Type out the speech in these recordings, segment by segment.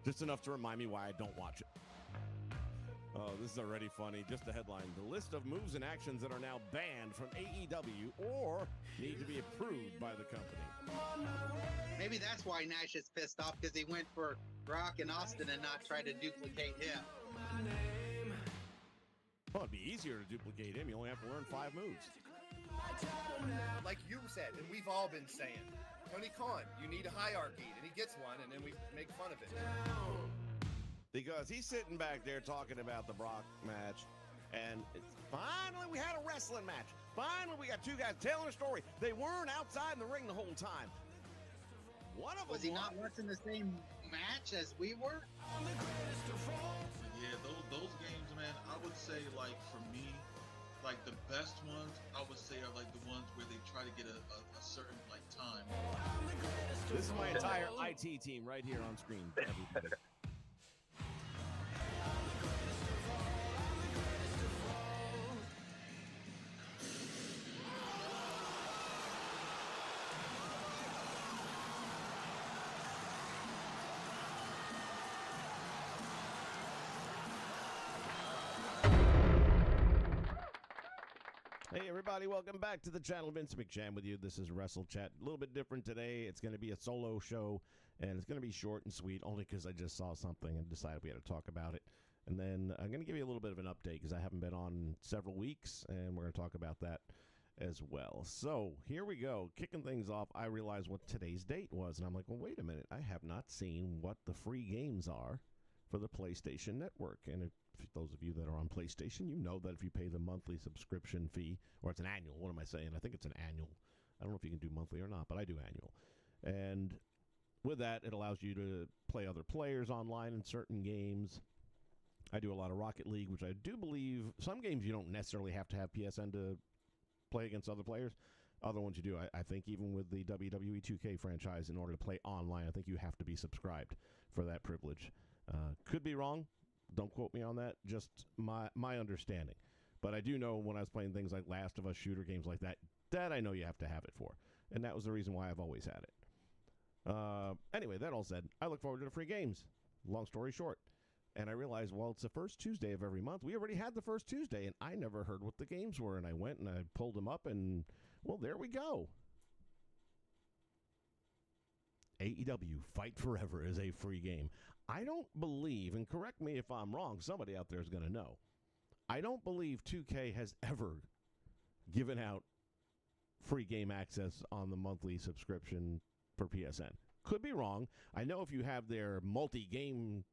Just enough to remind me why I don't watch it. Oh, this is already funny. Just the headline. The list of moves and actions that are now banned from AEW or need to be approved by the company. Maybe that's why Nash is pissed off, because he went for Rock and Austin and not try to duplicate him. Well, it'd be easier to duplicate him. You only have to learn 5 moves. Like you said, and we've all been saying, Tony Khan, you need a hierarchy, and he gets one, and then we make fun of it. Because he's sitting back there talking about the Brock match, and finally we had a wrestling match. Finally we got 2 guys telling a story. They weren't outside in the ring the whole time. One of them was he not watching the same match as we were? Yeah, those games, man, I would say, like, for me, like, the best ones, I would say, are, like, the ones where they try to get a certain, like, time. This is my entire IT team right here on screen. Hey everybody, welcome back to the channel. Vince McJam with you. This is WrestleChat. A little bit different today. It's going to be a solo show, and it's going to be short and sweet, only because I just saw something and decided we had to talk about it. And then I'm going to give you a little bit of an update, because I haven't been on several weeks, and we're going to talk about that as well. So here we go. Kicking things off, I realized what today's date was, and I'm like, well, wait a minute. I have not seen what the free games are for the PlayStation Network. And if those of you that are on PlayStation, you know that if you pay the monthly subscription fee, or it's an annual, what am I saying? I think it's an annual. I don't know if you can do monthly or not, but I do annual. And with that, it allows you to play other players online in certain games. I do a lot of Rocket League, which I do believe some games you don't necessarily have to have PSN to play against other players. Other ones you do. I think even with the WWE 2K franchise, in order to play online, I think you have to be subscribed for that privilege. Could be wrong. Don't quote me on that. Just my understanding. But I do know when I was playing things like Last of Us shooter games like that, that I know you have to have it for. And that was the reason why I've always had it. Anyway, that all said, I look forward to the free games. Long story short. And I realized, well, it's the first Tuesday of every month. We already had the first Tuesday, and I never heard what the games were. And I went and I pulled them up, and, well, there we go. AEW Fight Forever is a free game. I don't believe, and correct me if I'm wrong, somebody out there is going to know, I don't believe 2K has ever given out free game access on the monthly subscription for PSN. Could be wrong. I know if you have their multi-game,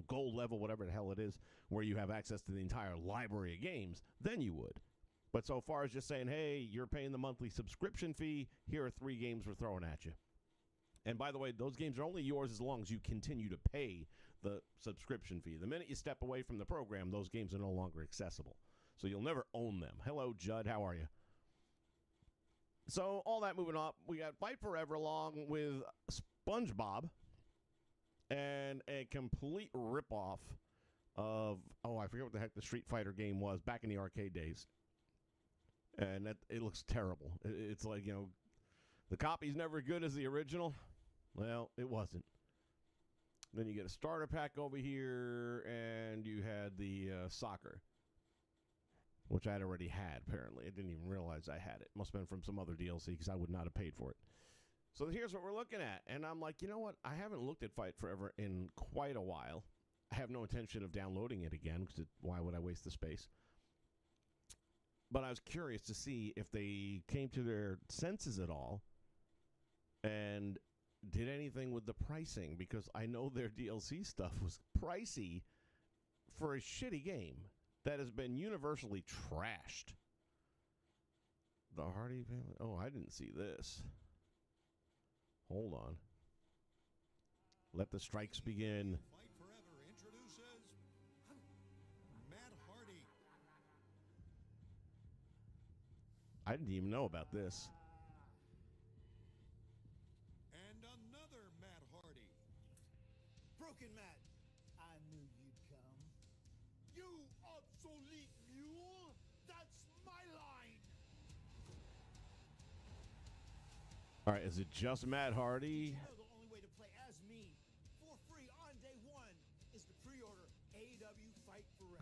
gold level, whatever the hell it is, where you have access to the entire library of games, then you would. But so far as just saying, hey, you're paying the monthly subscription fee, here are 3 games we're throwing at you. And by the way, those games are only yours as long as you continue to pay the subscription fee. The minute you step away from the program, those games are no longer accessible. So you'll never own them. Hello, Judd. How are you? So all that moving up, we got Fight Forever along with SpongeBob and a complete ripoff of, I forget what the heck the Street Fighter game was back in the arcade days. And it looks terrible. It's like, the copy's never as good as the original. Well, it wasn't. Then you get a starter pack over here, and you had the soccer, which I'd already had, apparently. I didn't even realize I had it. Must have been from some other DLC, because I would not have paid for it. So here's what we're looking at. And I'm like, you know what? I haven't looked at Fight Forever in quite a while. I have no intention of downloading it again, because why would I waste the space? But I was curious to see if they came to their senses at all and did anything with the pricing, because I know their DLC stuff was pricey for a shitty game that has been universally trashed. The Hardy family. Oh, I didn't see this. Hold on. Let the strikes begin. Fight Forever introduces Matt Hardy. I didn't even know about this. And another Matt Hardy. Broken Matt, I knew you'd come. You obsolete mule! That's my line! All right, is it just Matt Hardy? You know the only way to play as me for free on day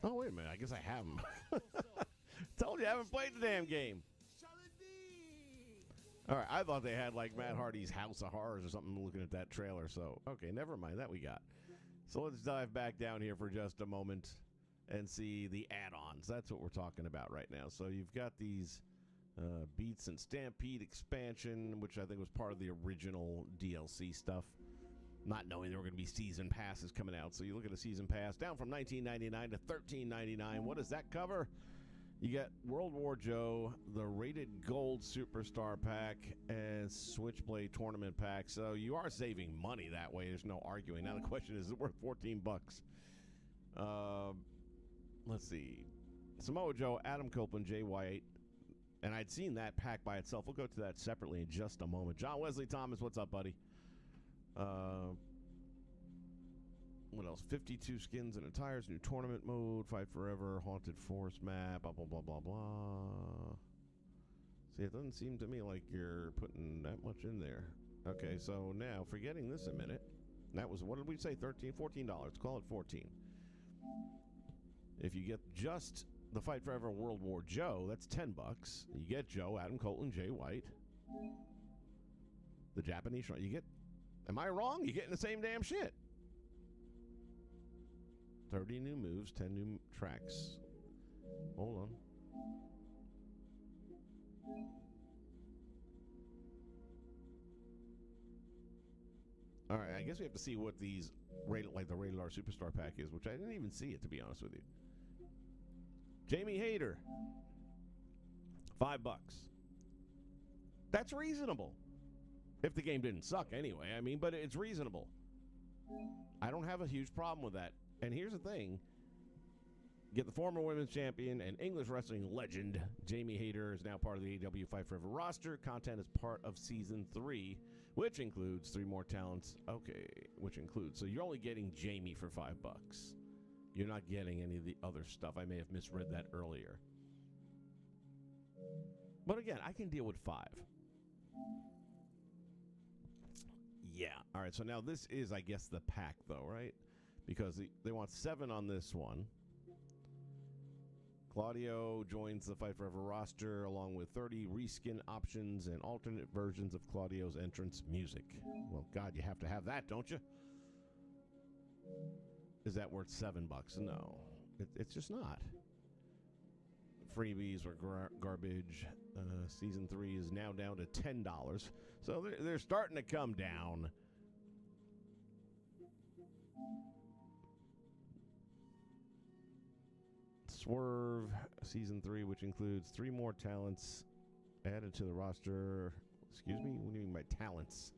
Oh, wait a minute. I guess I haven't. Told you I haven't played the damn game. Shall it be? All right, I thought they had like Matt Hardy's House of Horrors or something looking at that trailer. So, okay, never mind. That we got. So let's dive back down here for just a moment and see the add-ons. That's what we're talking about right now. So you've got these Beats and Stampede expansion, which I think was part of the original DLC stuff, not knowing there were going to be season passes coming out. So you look at a season pass down from $19.99 to $13.99. What does that cover? You get World War Joe, the Rated Gold Superstar Pack, and Switchblade Tournament Pack. So you are saving money that way. There's no arguing. Now the question is it worth $14? Let's see. Samoa Joe, Adam Copeland, Jay White. And I'd seen that pack by itself. We'll go to that separately in just a moment. John Wesley Thomas, what's up, buddy? What else? 52 skins and attires, new tournament mode, Fight Forever, Haunted Forest map, blah, blah, blah, blah, blah. See, it doesn't seem to me like you're putting that much in there. Okay, so now, forgetting this a minute, that was, what did we say, $13, $14? Call it 14. If you get just the Fight Forever World War Joe, that's $10. You get Joe, Adam Copeland, Jay White. The Japanese, you get, am I wrong? You're getting the same damn shit. 30 new moves, 10 new tracks. Hold on. All right, I guess we have to see what these, like the Rated R Superstar Pack is, which I didn't even see it, to be honest with you. Jamie Hayter, $5. That's reasonable. If the game didn't suck anyway, I mean, but it's reasonable. I don't have a huge problem with that. And here's the thing. Get the former women's champion and English wrestling legend, Jamie Hayter, is now part of the AEW Fight Forever roster. Content is part of Season 3, which includes 3 more talents. Okay, which includes. So you're only getting Jamie for $5. You're not getting any of the other stuff. I may have misread that earlier. But again, I can deal with 5. Yeah. All right, so now this is, I guess, the pack, though, right? Because they want 7 on this one. Claudio joins the Fight Forever roster along with 30 reskin options and alternate versions of Claudio's entrance music. Well, God, you have to have that, don't you? Is that worth $7? No, it's just not. Freebies were garbage. Season 3 is now down to $10. So they're starting to come down. Swerve Season 3, which includes 3 more talents added to the roster. Excuse me? What do you mean by talents?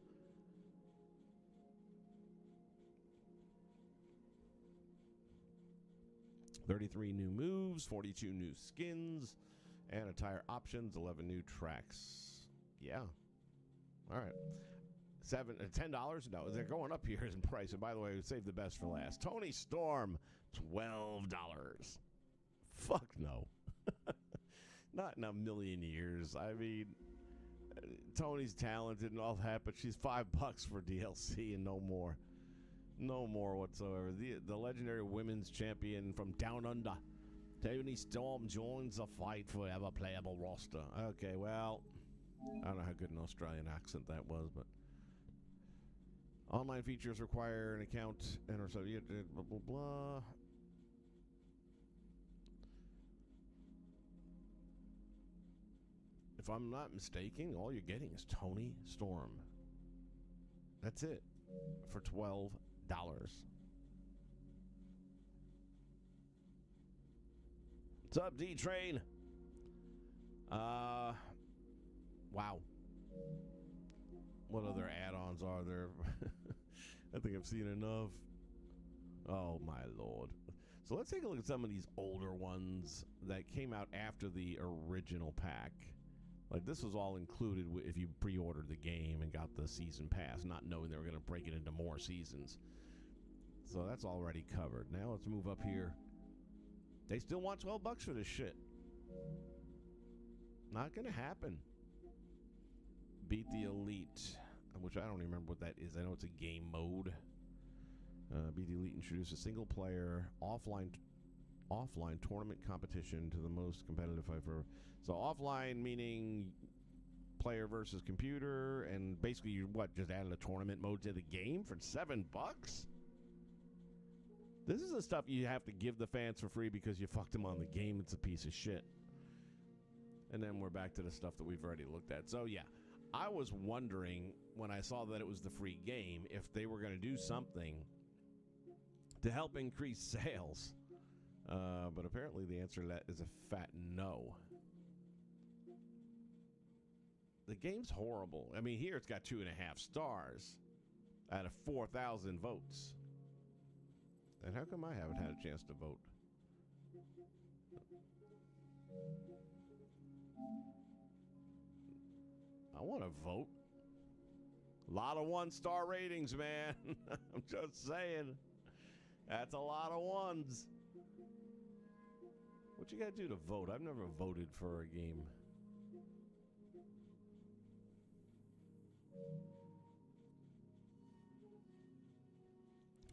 $33 new moves, 42 new skins, and attire options, 11 new tracks. Yeah. All right. $10? No, they're going up here in price. And by the way, save the best for last. Tony Storm, $12. Fuck no. Not in a million years. I mean, Tony's talented and all that, but she's $5 for DLC and no more. No more whatsoever. The legendary women's champion from Down Under, Tony Storm, joins the Fight Forever playable roster. Okay, well, I don't know how good an Australian accent that was, but online features require an account and or so blah blah blah. If I'm not mistaken, all you're getting is Tony Storm. That's it for $12. What's up, D-Train? Wow. What other add-ons are there? I think I've seen enough. Oh, my Lord. So let's take a look at some of these older ones that came out after the original pack. Like, this was all included if you pre-ordered the game and got the season pass, not knowing they were going to break it into more seasons. So that's already covered. Now let's move up here. They still want $12 for this shit. Not going to happen. Beat the Elite, which I don't even remember what that is. I know it's a game mode. Beat the Elite introduced a single-player offline offline tournament competition to the most competitive fight for. So offline meaning player versus computer, and basically you just added a tournament mode to the game for $7? This is the stuff you have to give the fans for free because you fucked them on the game. It's a piece of shit. And then we're back to the stuff that we've already looked at. So yeah, I was wondering when I saw that it was the free game if they were going to do something to help increase sales. But apparently the answer to that is a fat no. The game's horrible. I mean, here it's got 2.5 stars out of 4,000 votes. And how come I haven't had a chance to vote? I want to vote. A lot of 1-star ratings, man. I'm just saying. That's a lot of ones. What you got to do to vote? I've never voted for a game.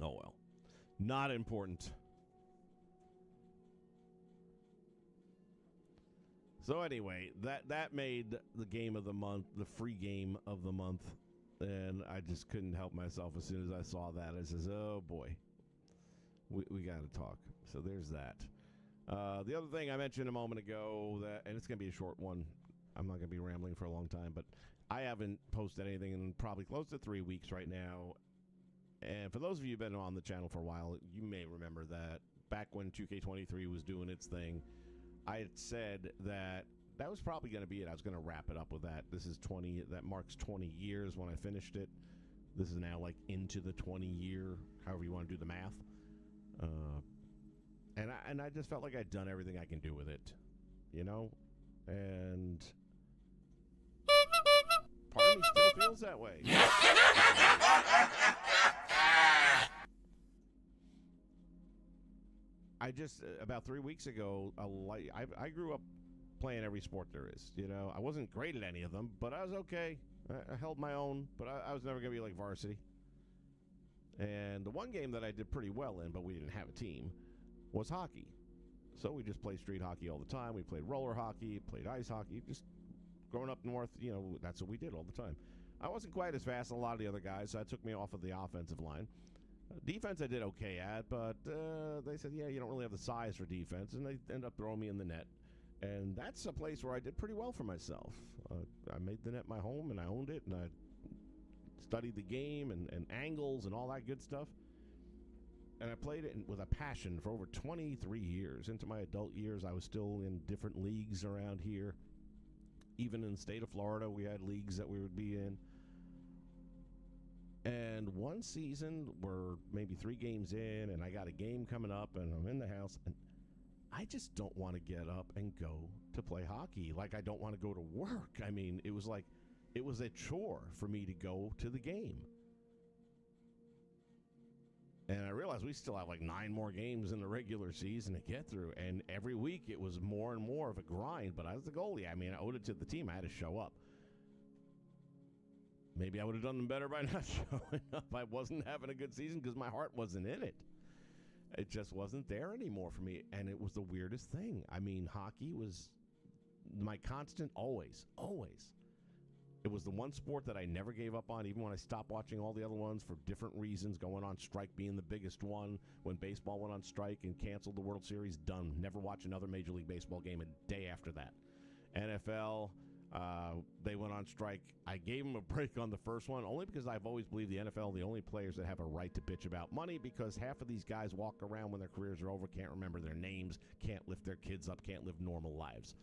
Oh, well. Not important. So anyway, that made the game of the month, the free game of the month, and I just couldn't help myself as soon as I saw that. I says, oh boy, we got to talk. So there's that. The other thing I mentioned a moment ago, and it's going to be a short one. I'm not going to be rambling for a long time, but I haven't posted anything in probably close to 3 weeks right now. And for those of you who've been on the channel for a while, you may remember that back when 2K23 was doing its thing, I had said that was probably going to be it. I was going to wrap it up with that. This is that marks 20 years when I finished it. This is now like into the 20-year, however you want to do the math. And I just felt like I'd done everything I can do with it, you know? And part of me still feels that way. I just, about 3 weeks ago, I grew up playing every sport there is. You know, I wasn't great at any of them, but I was okay. I held my own, but I was never going to be like varsity. And the one game that I did pretty well in, but we didn't have a team, was hockey. So we just played street hockey all the time. We played roller hockey, played ice hockey. Just growing up north, you know, that's what we did all the time. I wasn't quite as fast as a lot of the other guys, so that took me off of the offensive line. Defense I did okay at, but they said, yeah, you don't really have the size for defense, and they ended up throwing me in the net. And that's a place where I did pretty well for myself. I made the net my home, and I owned it, and I studied the game and angles and all that good stuff. And I played it with a passion for over 23 years. Into my adult years, I was still in different leagues around here. Even in the state of Florida, we had leagues that we would be in. And one season, we're maybe 3 games in, and I got a game coming up, and I'm in the house, and I just don't want to get up and go to play hockey. Like, I don't want to go to work. I mean, it was like, it was a chore for me to go to the game. And I realized we still have like 9 more games in the regular season to get through. And every week it was more and more of a grind. But I was the goalie. I mean, I owed it to the team. I had to show up. Maybe I would have done them better by not showing up. I wasn't having a good season because my heart wasn't in it. It just wasn't there anymore for me. And it was the weirdest thing. I mean, hockey was my constant always. It was the one sport that I never gave up on, even when I stopped watching all the other ones for different reasons, going on strike being the biggest one. When baseball went on strike and canceled the World Series, done. Never watch another Major League Baseball game a day after that. NFL, they went on strike. I gave them a break on the first one, only because I've always believed the NFL are the only players that have a right to bitch about money, because half of these guys walk around when their careers are over, can't remember their names, can't lift their kids up, can't live normal lives.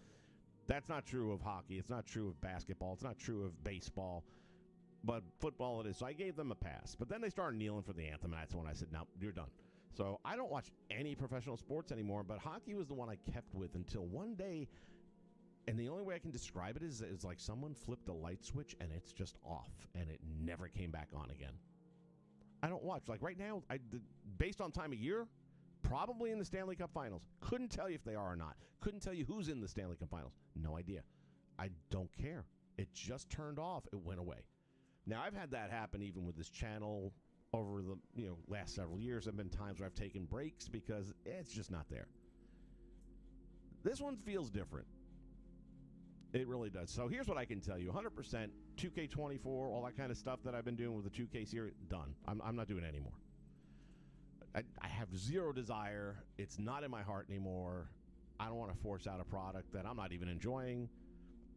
That's not true of hockey. It's not true of basketball. It's not true of baseball. But football it is. So I gave them a pass. But then they started kneeling for the anthem, and that's when I said, no, you're done. So I don't watch any professional sports anymore, but hockey was the one I kept with until one day, and the only way I can describe it is like someone flipped a light switch, and it's just off, and it never came back on again. I don't watch. Like right now, based on time of year, probably in the Stanley Cup Finals. Couldn't tell you if they are or not. Couldn't tell you who's in the Stanley Cup Finals. No idea. I don't care. It just turned off. It went away. Now, I've had that happen even with this channel over the last several years. There have been times where I've taken breaks because it's just not there. This one feels different. It really does. So here's what I can tell you. 100% 2K24, all that kind of stuff that I've been doing with the 2K series, done. I'm not doing it anymore. I have zero desire. It's not in my heart anymore. I don't want to force out a product that I'm not even enjoying.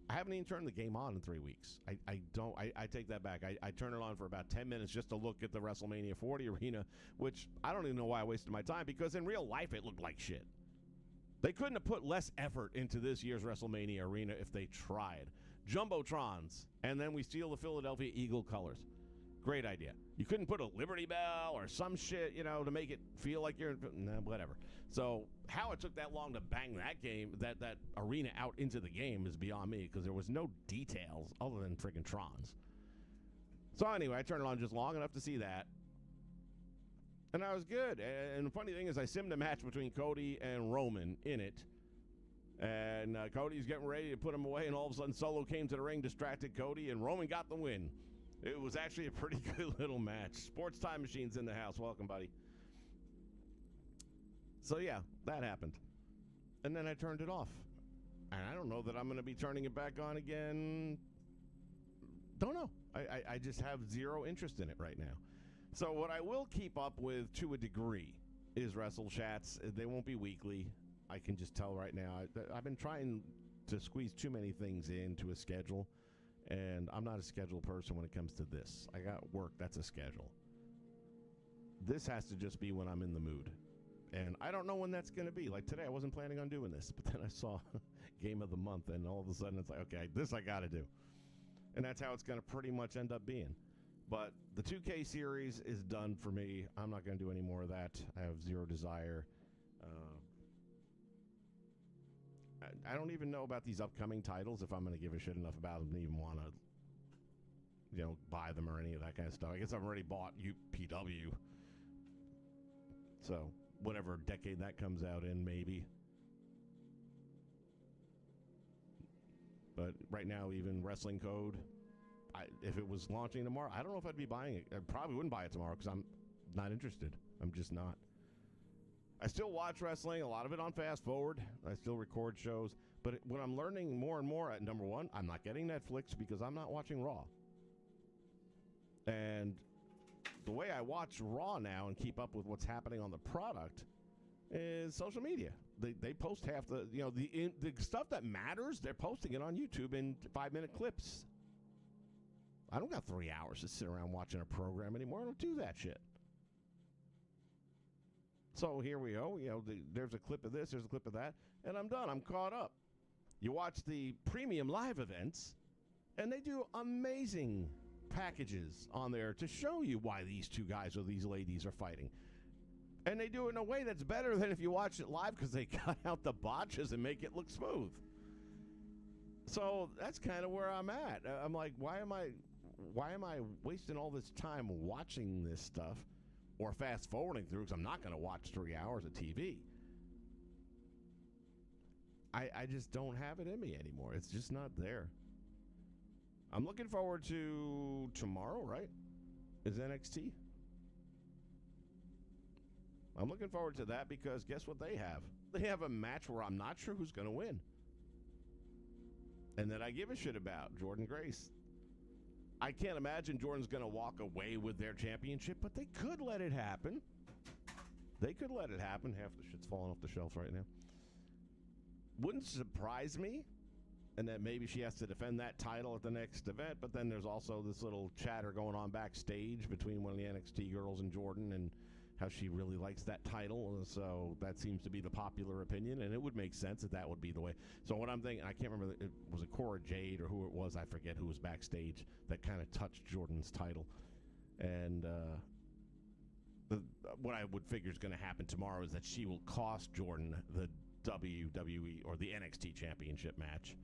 I haven't even turned the game on in 3 weeks. I take that back. I turn it on for about 10 minutes just to look at the WrestleMania 40 arena, which I don't even know why I wasted my time, because in real life it looked like shit. They couldn't have put less effort into this year's WrestleMania arena if they tried. Jumbotrons, and then we steal the Philadelphia Eagle colors. Great idea. You couldn't put a Liberty Bell or some shit, to make it feel like you're, whatever. So how it took that long to bang that game, that arena out into the game is beyond me, because there was no details other than friggin' Trons. So anyway, I turned it on just long enough to see that. And I was good. And the funny thing is I simmed a match between Cody and Roman in it. And Cody's getting ready to put him away, and all of a sudden Solo came to the ring, distracted Cody, and Roman got the win. It was actually a pretty good little match. Sports Time Machine's in the house. Welcome, buddy. So, yeah, that happened. And then I turned it off. And I don't know that I'm going to be turning it back on again. Don't know. I just have zero interest in it right now. So what I will keep up with to a degree is WrestleChats. They won't be weekly. I can just tell right now. I've been trying to squeeze too many things into a schedule. And I'm not a schedule person when it comes to this. I got work. That's a schedule. This has to just be when I'm in the mood. And I don't know when that's going to be. Like today, I wasn't planning on doing this. But then I saw Game of the Month. And all of a sudden, it's like, okay, this I got to do. And that's how it's going to pretty much end up being. But the 2K series is done for me. I'm not going to do any more of that. I have zero desire. I don't even know about these upcoming titles, if I'm going to give a shit enough about them to even want to, buy them or any of that kind of stuff. I guess I've already bought UPW. So, whatever decade that comes out in, maybe. But right now, even Wrestling Code, if it was launching tomorrow, I don't know if I'd be buying it. I probably wouldn't buy it tomorrow because I'm not interested. I'm just not. I still watch wrestling, a lot of it on fast forward. I still record shows. But what I'm learning more and more, at number one, I'm not getting Netflix because I'm not watching Raw. And the way I watch Raw now and keep up with what's happening on the product is social media. They post half the stuff that matters, they're posting it on YouTube in 5-minute clips. I don't got 3 hours to sit around watching a program anymore. I don't do that shit. So here we go. There's a clip of this, there's a clip of that, and I'm done. I'm caught up. You watch the premium live events, and they do amazing packages on there to show you why these two guys or these ladies are fighting. And they do it in a way that's better than if you watch it live because they cut out the botches and make it look smooth. So that's kind of where I'm at. I'm like, why am I wasting all this time watching this stuff or fast forwarding through, because I'm not going to watch 3 hours of TV. I just don't have it in me anymore. It's just not there. I'm looking forward to tomorrow, right? Is NXT? I'm looking forward to that because guess what they have? They have a match where I'm not sure who's going to win. And that I give a shit about, Jordynne Grace. I can't imagine Jordan's going to walk away with their championship, but they could let it happen. They could let it happen. Half the shit's falling off the shelf right now. Wouldn't surprise me. And that maybe she has to defend that title at the next event. But then there's also this little chatter going on backstage between one of the NXT girls and Jordynne and how she really likes that title. So that seems to be the popular opinion. And it would make sense that would be the way. So what I'm thinking, I can't remember, was it Cora Jade or who it was? I forget who was backstage that kind of touched Jordynne's title. And what I would figure is going to happen tomorrow is that she will cost Jordynne the WWE or the NXT championship match.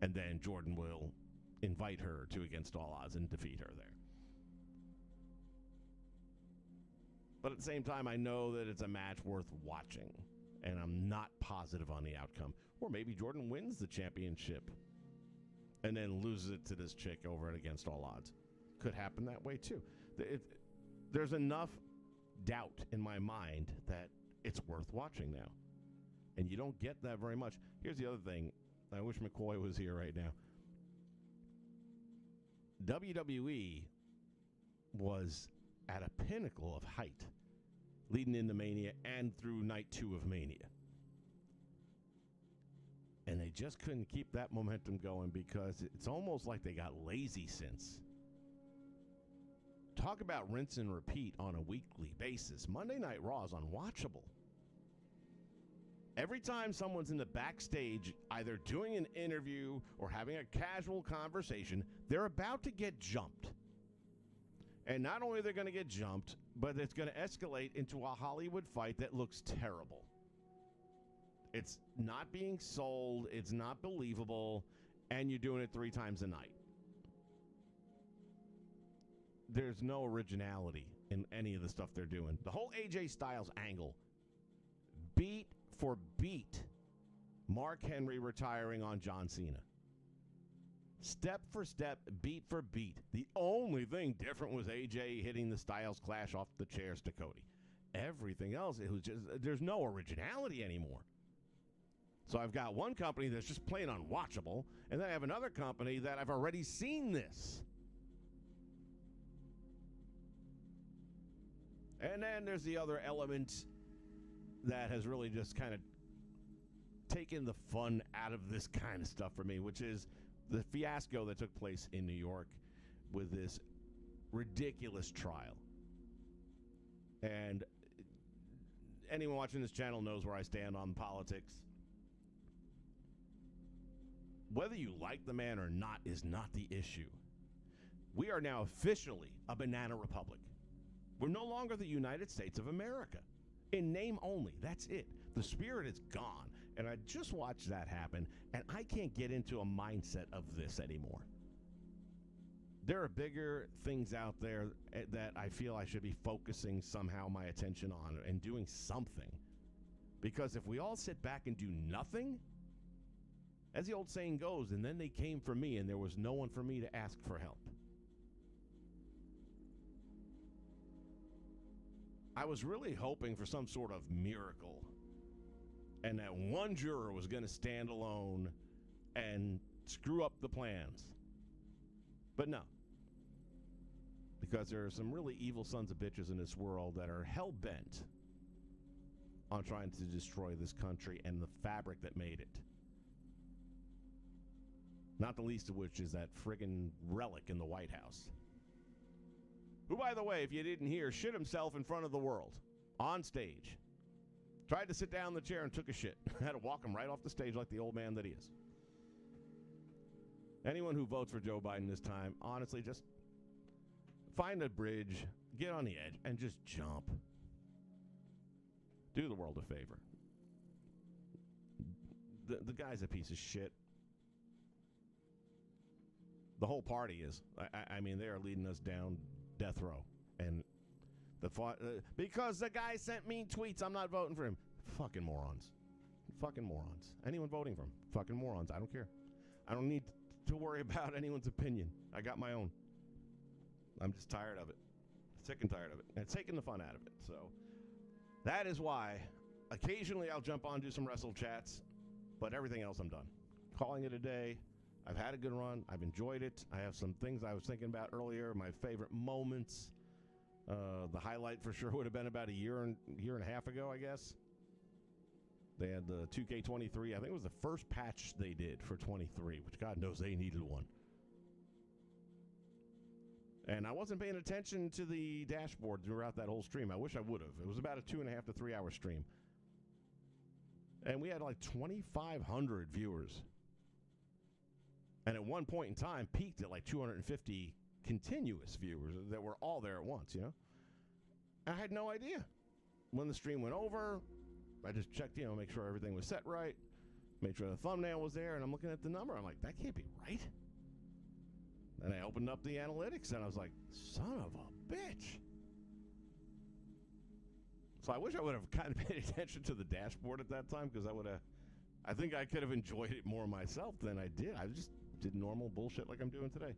And then Jordynne will invite her to Against All Odds and defeat her there. But at the same time, I know that it's a match worth watching. And I'm not positive on the outcome. Or maybe Jordynne wins the championship and then loses it to this chick over at Against All Odds. Could happen that way too. There's enough doubt in my mind that it's worth watching now. And you don't get that very much. Here's the other thing. I wish McCoy was here right now. WWE was at a pinnacle of height leading into Mania and through night 2 of Mania. And they just couldn't keep that momentum going because it's almost like they got lazy since. Talk about rinse and repeat on a weekly basis. Monday Night Raw is unwatchable. Every time someone's in the backstage, either doing an interview or having a casual conversation, they're about to get jumped. And not only are they going to get jumped, but it's going to escalate into a Hollywood fight that looks terrible. It's not being sold, it's not believable, and you're doing it 3 times a night. There's no originality in any of the stuff they're doing. The whole AJ Styles angle, beat for beat, Mark Henry retiring on John Cena. Step for step, beat for beat. The only thing different was AJ hitting the Styles Clash off the chairs to Cody. Everything else, it was just, there's no originality anymore. So I've got one company that's just plain unwatchable, and then I have another company that I've already seen this. And then there's the other element that has really just kind of taken the fun out of this kind of stuff for me, which is the fiasco that took place in New York with this ridiculous trial. And anyone watching this channel knows where I stand on politics. Whether you like the man or not is not the issue. We are now officially a banana republic. We're no longer the United States of America. In name only, that's it. The spirit is gone. And I just watched that happen, and I can't get into a mindset of this anymore. There are bigger things out there that I feel I should be focusing somehow my attention on and doing something. Because if we all sit back and do nothing, as the old saying goes, and then they came for me and there was no one for me to ask for help. I was really hoping for some sort of miracle, and that one juror was going to stand alone and screw up the plans. But no. Because there are some really evil sons of bitches in this world that are hell-bent on trying to destroy this country and the fabric that made it. Not the least of which is that friggin' relic in the White House. Who, by the way, if you didn't hear, shit himself in front of the world. On stage. Tried to sit down in the chair and took a shit. Had to walk him right off the stage like the old man that he is. Anyone who votes for Joe Biden this time, honestly, just find a bridge, get on the edge, and just jump. Do the world a favor. The guy's a piece of shit. The whole party is. I mean, they are leading us down death row. And because the guy sent me tweets, I'm not voting for him. Fucking morons. Fucking morons. Anyone voting for him? Fucking morons. I don't care. I don't need to worry about anyone's opinion. I got my own. I'm just tired of it. Sick and tired of it. And it's taking the fun out of it. So that is why occasionally I'll jump on and do some WrestleChats, but everything else I'm done. Calling it a day. I've had a good run. I've enjoyed it. I have some things I was thinking about earlier, my favorite moments. The highlight for sure would have been about a year and a half ago, I guess. They had the 2K23. I think it was the first patch they did for 23, which God knows they needed one. And I wasn't paying attention to the dashboard throughout that whole stream. I wish I would have. It was about a 2.5 to 3 hour stream. And we had like 2,500 viewers. And at one point in time, peaked at like 250 continuous viewers that were all there at once, you know? I had no idea. When the stream went over, I just checked, make sure everything was set right, made sure the thumbnail was there, and I'm looking at the number. I'm like, that can't be right. Then I opened up the analytics, and I was like, son of a bitch. So I wish I would have kind of paid attention to the dashboard at that time, because I think I could have enjoyed it more myself than I did. I just did normal bullshit like I'm doing today.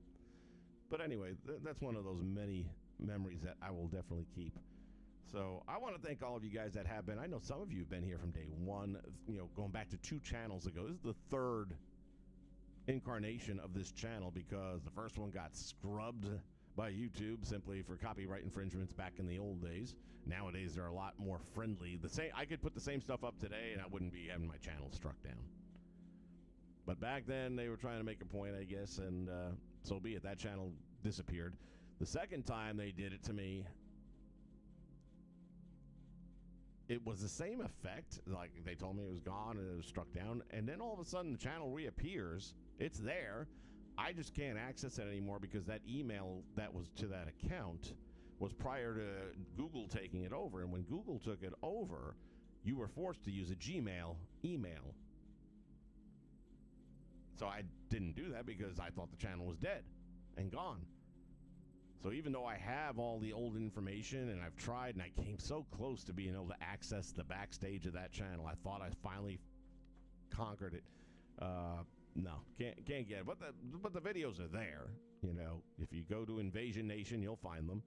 But anyway, that's one of those many memories that I will definitely keep. So I want to thank all of you guys that have been. I know some of you have been here from day one, going back to 2 channels ago. This is the 3rd incarnation of this channel because the first one got scrubbed by YouTube simply for copyright infringements back in the old days. Nowadays, they're a lot more friendly. I could put the same stuff up today and I wouldn't be having my channel struck down. But back then, they were trying to make a point, I guess, and so be it. That channel disappeared. The second time they did it to me, it was the same effect. Like, they told me it was gone and it was struck down, and then all of a sudden the channel reappears. It's there. I just can't access it anymore because that email that was to that account was prior to Google taking it over, and when Google took it over, you were forced to use a Gmail email. So I didn't do that because I thought the channel was dead and gone. So even though I have all the old information and I've tried and I came so close to being able to access the backstage of that channel, I thought I finally conquered it. No, can't get it. But the videos are there. If you go to Invasion Nation, you'll find them.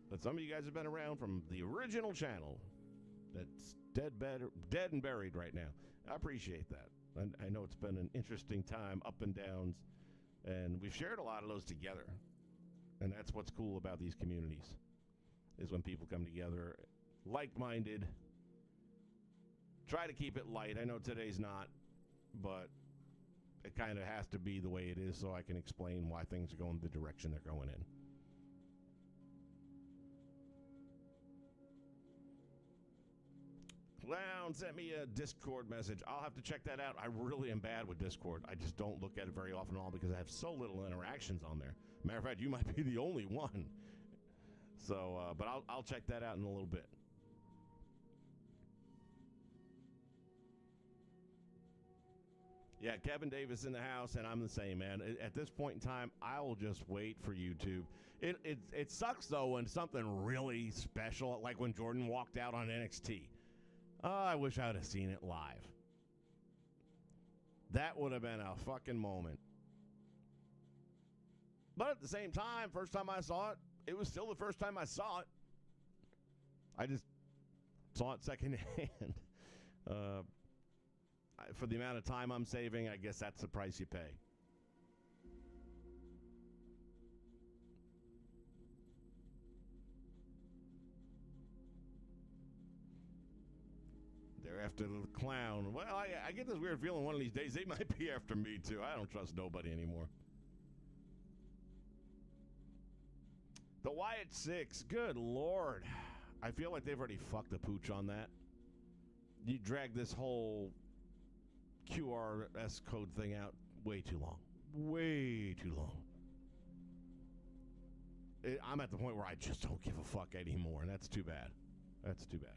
But some of you guys have been around from the original channel that's dead and buried right now. I appreciate that. I know it's been an interesting time, up and downs, and we've shared a lot of those together. And that's what's cool about these communities, is when people come together, like-minded, try to keep it light. I know today's not, but it kind of has to be the way it is so I can explain why things are going the direction they're going in. Clown sent me a Discord message. I'll have to check that out. I really am bad with Discord. I just don't look at it very often at all because I have so little interactions on there. Matter of fact, you might be the only one. So, but I'll check that out in a little bit. Yeah, Kevin Davis in the house, and I'm the same, man. At this point in time, I will just wait for YouTube. It sucks, though, when something really special, like when Jordan walked out on NXT. Oh, I wish I would have seen it live. That would have been a fucking moment. But at the same time, first time I saw it, it was still the first time I saw it. I just saw it secondhand. For the amount of time I'm saving, I guess that's the price you pay. They're after the clown. Well, I get this weird feeling one of these days they might be after me, too. I don't trust nobody anymore. The Wyatt 6. Good Lord. I feel like they've already fucked the pooch on that. You drag this whole QRS code thing out way too long. Way too long. I'm at the point where I just don't give a fuck anymore, and that's too bad. That's too bad.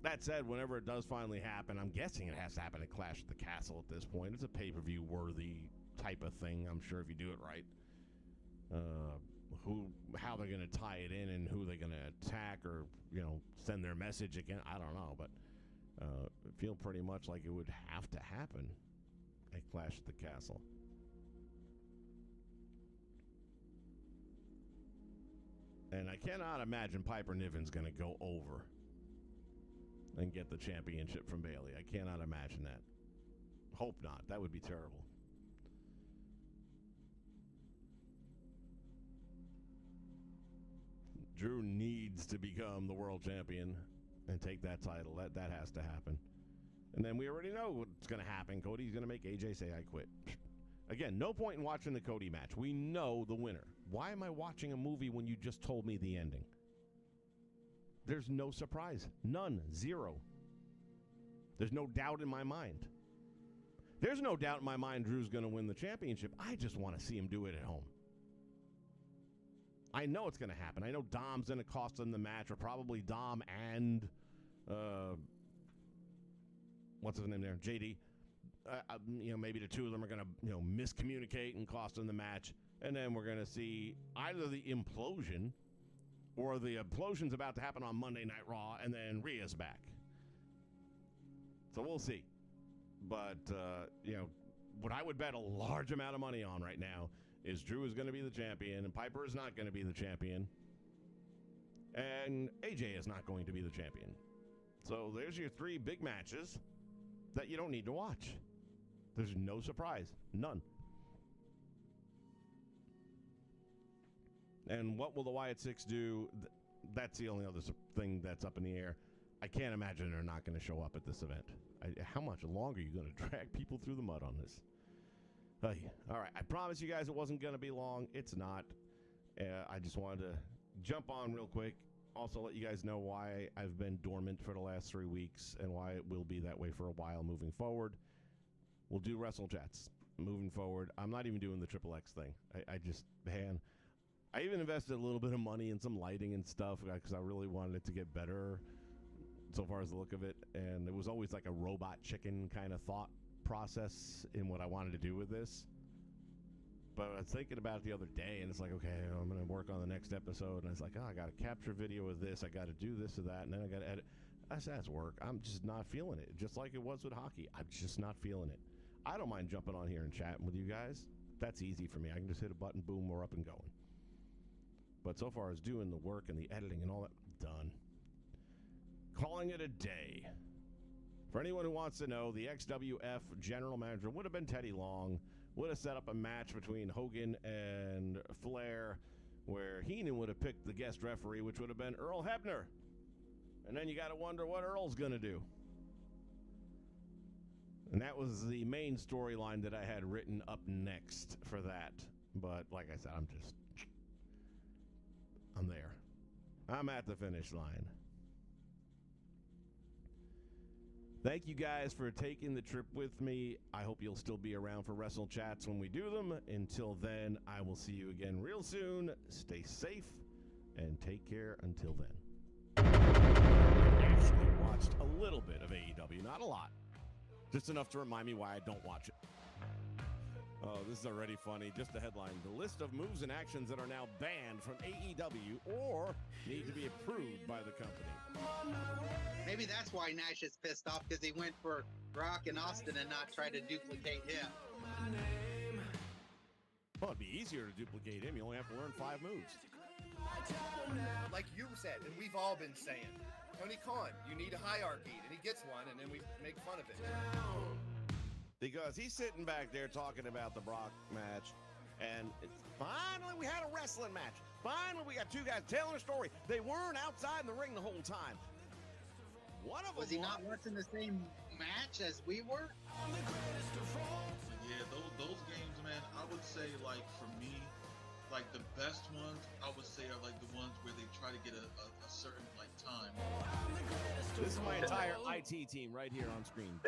That said, whenever it does finally happen, I'm guessing it has to happen at Clash at the Castle at this point. It's a pay-per-view worthy type of thing, I'm sure, if you do it right. How they're going to tie it in and who they're going to attack or, send their message again, I don't know. But I feel pretty much like it would have to happen at Clash at the Castle. And I cannot imagine Piper Niven's going to go over and get the championship from Bayley. I cannot imagine that. Hope not. That would be terrible. Drew needs to become the world champion and take that title. That has to happen. And then we already know what's going to happen. Cody's going to make AJ say, I quit. Again, no point in watching the Cody match. We know the winner. Why am I watching a movie when you just told me the ending? There's no surprise. None. Zero. There's no doubt in my mind. There's no doubt in my mind Drew's going to win the championship. I just want to see him do it at home. I know it's going to happen. I know Dom's going to cost him the match, or probably Dom and, what's his name there? JD. Maybe the two of them are going to, miscommunicate and cost him the match. And then we're going to see either the implosion or the implosion's about to happen on Monday Night Raw, and then Rhea's back. So we'll see. But, what I would bet a large amount of money on right now is Drew is going to be the champion and Piper is not going to be the champion. And AJ is not going to be the champion. So there's your 3 big matches that you don't need to watch. There's no surprise. None. And what will the Wyatt Six do? That's the only other thing that's up in the air. I can't imagine they're not going to show up at this event. How much longer are you going to drag people through the mud on this? All right, I promised you guys it wasn't going to be long. It's not. I just wanted to jump on real quick. Also let you guys know why I've been dormant for the last 3 weeks and why it will be that way for a while moving forward. We'll do WrestleChats moving forward. I'm not even doing the Triple X thing. I even invested a little bit of money in some lighting and stuff because I really wanted it to get better so far as the look of it. And it was always like a robot chicken kind of thought process in what I wanted to do with this. But I was thinking about it the other day, and it's like, okay, I'm going to work on the next episode. And it's like, oh, I got to capture video of this. I got to do this or that. And then I got to edit. That's work. I'm just not feeling it. Just like it was with hockey. I'm just not feeling it. I don't mind jumping on here and chatting with you guys. That's easy for me. I can just hit a button, boom, we're up and going. But so far as doing the work and the editing and all that, done. Calling it a day. For anyone who wants to know, the XWF general manager would have been Teddy Long. Would have set up a match between Hogan and Flair where Heenan would have picked the guest referee, which would have been Earl Hebner. And then you got to wonder what Earl's going to do. And that was the main storyline that I had written up next for that. But like I said, I'm there. I'm at the finish line. Thank you guys for taking the trip with me. I hope you'll still be around for WrestleChats when we do them. Until then, I will see you again real soon. Stay safe and take care until then. I actually watched a little bit of AEW, not a lot. Just enough to remind me why I don't watch it. Oh, this is already funny. Just the headline. The list of moves and actions that are now banned from AEW or need to be approved by the company. Maybe that's why Nash is pissed off, because he went for Rock and Austin and not try to duplicate him. Well, it'd be easier to duplicate him. You only have to learn 5 moves. Like you said, and we've all been saying, Tony Khan, you need a hierarchy, and he gets one, and then we make fun of it. Because he's sitting back there talking about the Brock match, and finally we had a wrestling match. Finally we got 2 guys telling a story. They weren't outside in the ring the whole time. One of them was he not watching the same match as we were? Yeah, those games, man, I would say, like, for me, like, the best ones, I would say, are, like, the ones where they try to get a certain, like, time. This is my entire IT team right here on screen.